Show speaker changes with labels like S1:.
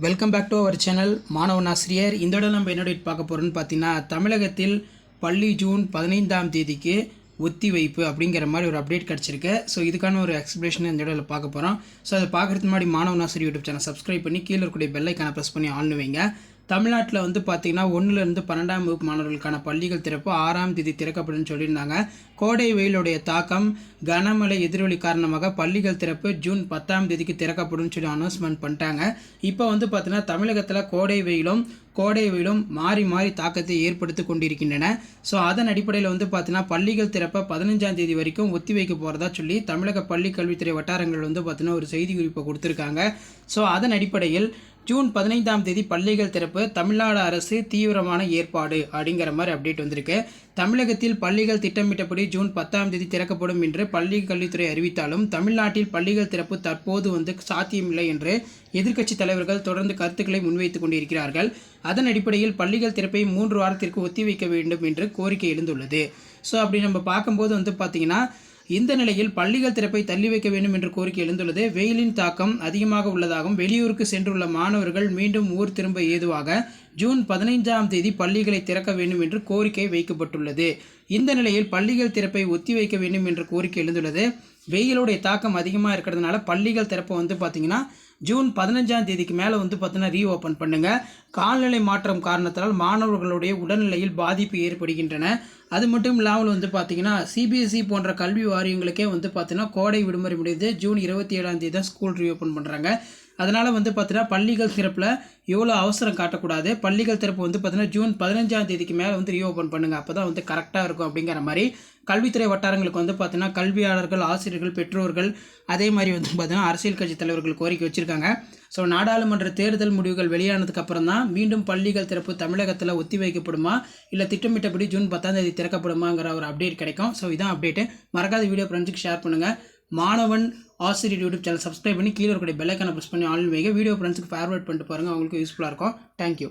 S1: Welcome back to our channel மாணவன் ஆசிரியர். இந்த இடம் நம்ம என்ன பார்க்க போகிறோம்னு பார்த்தீங்கன்னா, தமிழகத்தில் பள்ளி ஜூன் 15ஆம் தேதிக்கு ஒத்திவைப்பு அப்படிங்கிற மாதிரி ஒரு அப்டேட் கிடச்சிருக்கு. ஸோ இதுக்கான ஒரு எக்ஸ்பிளேஷன் இந்த இடத்துல பார்க்க போகிறோம். ஸோ அதை பார்க்குறதுக்கு முன்னாடி மாணவன் ஆசிரியர் யூடியூப் சேனல் சப்ஸ்கிரைப் பண்ணி கீழே இருக்கக்கூடிய பெல் ஐக்கானை ப்ரெஸ் பண்ணி ஆன் வைங்க. தமிழ்நாட்டில் வந்து பார்த்திங்கன்னா 1லேருந்து 12ஆம் வகுப்பு மாணவர்களுக்கான பள்ளிகள் திறப்பு 6ஆம் தேதி திறக்கப்படும் சொல்லியிருந்தாங்க. கோடை வெயிலுடைய தாக்கம், கனமழை எதிரொலி காரணமாக பள்ளிகள் திறப்பு ஜூன் 10ஆம் தேதிக்கு திறக்கப்படும் சொல்லி அனௌன்ஸ்மெண்ட் பண்ணிட்டாங்க. இப்போ வந்து பார்த்திங்கன்னா தமிழகத்தில் கோடை வெயிலும் மாறி மாறி தாக்கத்தை ஏற்படுத்தி கொண்டிருக்கின்றன. ஸோ அதன் அடிப்படையில் வந்து பார்த்தீங்கன்னா பள்ளிகள் திறப்பை 15ஆம் தேதி வரைக்கும் ஒத்தி வைக்க போகிறதா சொல்லி தமிழக பள்ளி கல்வித்துறை வட்டாரங்கள் வந்து பார்த்தீங்கன்னா ஒரு செய்தி குறிப்பை கொடுத்துருக்காங்க. ஸோ அதன் அடிப்படையில் ஜூன் 15ஆம் தேதி பள்ளிகள் திறப்பு தமிழ்நாடு அரசு தீவிரமான ஏற்பாடு அப்படிங்கிற மாதிரி அப்டேட் வந்திருக்கு. தமிழகத்தில் பள்ளிகள் திட்டமிட்டபடி ஜூன் 10ஆம் தேதி திறக்கப்படும் என்று பள்ளி கல்வித்துறை அறிவித்தாலும் தமிழ்நாட்டில் பள்ளிகள் திறப்பு தற்போது வந்து சாத்தியமில்லை என்று எதிர்க்கட்சி தலைவர்கள் தொடர்ந்து கருத்துக்களை முன்வைத்துக் கொண்டிருக்கிறார்கள். அதன் அடிப்படையில் பள்ளிகள் திறப்பை 3 வாரத்திற்கு ஒத்திவைக்க வேண்டும் என்று கோரிக்கை எழுந்துள்ளது. ஸோ அப்படி நம்ம பார்க்கும்போது வந்து பார்த்தீங்கன்னா இந்த நிலையில் பள்ளிகள் திறப்பை தள்ளி வைக்க வேண்டும் என்ற கோரிக்கை எழுந்துள்ளது. வெயிலின் தாக்கம் அதிகமாக உள்ளதாகவும் வெளியூருக்கு சென்றுள்ள மாணவர்கள் மீண்டும் ஊர் திரும்ப ஏதுவாக ஜூன் 15ஆம் தேதி பள்ளிகளை திறக்க வேண்டும் என்று கோரிக்கை வைக்கப்பட்டுள்ளது. இந்த நிலையில் பள்ளிகள் திறப்பை ஒத்தி வைக்க வேண்டும் என்ற கோரிக்கை எழுந்துள்ளது. வெயிலுடைய தாக்கம் அதிகமாக இருக்கிறதுனால பள்ளிகள் திறப்பை வந்து பார்த்திங்கன்னா ஜூன் 15ஆம் தேதிக்கு மேலே வந்து பார்த்தீங்கன்னா ரீஓப்பன் பண்ணுங்கள். காலநிலை மாற்றம் காரணத்தால் மாணவர்களுடைய உடல்நிலையில் பாதிப்பு ஏற்படுகின்றன. அது மட்டும் இல்லாமல் வந்து பார்த்திங்கன்னா சிபிஎஸ்இ போன்ற கல்வி வாரியங்களுக்கே வந்து பார்த்தீங்கன்னா கோடை விடுமுறை முடியுது. ஜூன் 27ஆம் தேதி தான் ஸ்கூல் ரீஓப்பன் பண்ணுறாங்க. அதனால் வந்து பார்த்தீங்கன்னா பள்ளிகள் திறப்பில் எவ்வளோ அவசரம் காட்டக்கூடாது. பள்ளிகள் திறப்பு வந்து பார்த்தீங்கன்னா ஜூன் 15ஆம் தேதிக்கு மேலே வந்து ரீஓப்பன் பண்ணுங்கள், அப்போ தான் வந்து கரெக்டாக இருக்கும் அப்படிங்கிற மாதிரி கல்வித்துறை வட்டாரங்களுக்கு வந்து பார்த்தீங்கன்னா கல்வியாளர்கள், ஆசிரியர்கள், பெற்றோர்கள், அதே மாதிரி வந்து பார்த்தீங்கன்னா அரசியல் கட்சி தலைவர்கள் கோரிக்கை வச்சுருக்காங்க. ஸோ நாடாளுமன்ற தேர்தல் முடிவுகள் வெளியானதுக்கு அப்புறம் தான் மீண்டும் பள்ளிகள் திறப்பு தமிழகத்தில் ஒத்தி வைக்கப்படுமா இல்லை திட்டமிட்டபடி ஜூன் 10ஆம் தேதி திறக்கப்படுமாங்கிற ஒரு அப்டேட் கிடைக்கும். ஸோ இதான் அப்டேட்டு. மறக்காத வீடியோ ஃப்ரெண்ட்ஸுக்கு ஷேர் பண்ணுங்கள். மாணவன் ஆசிரியர் யூடியூப் சேனல் சப்ஸ்கிரைப் பண்ணி கீழே இருக்கக்கூடிய பெல் ஐக்கானை ப்ரெஸ் பண்ணி ஆன் வைங்க. வீடியோ ஃப்ரெண்ட்ஸுக்கு ஃபார்வர்ட் பண்ணிட்டு பாருங்கள், அவங்களுக்கு யூஸ்ஃபுல்லாக இருக்கும். தேங்க்யூ.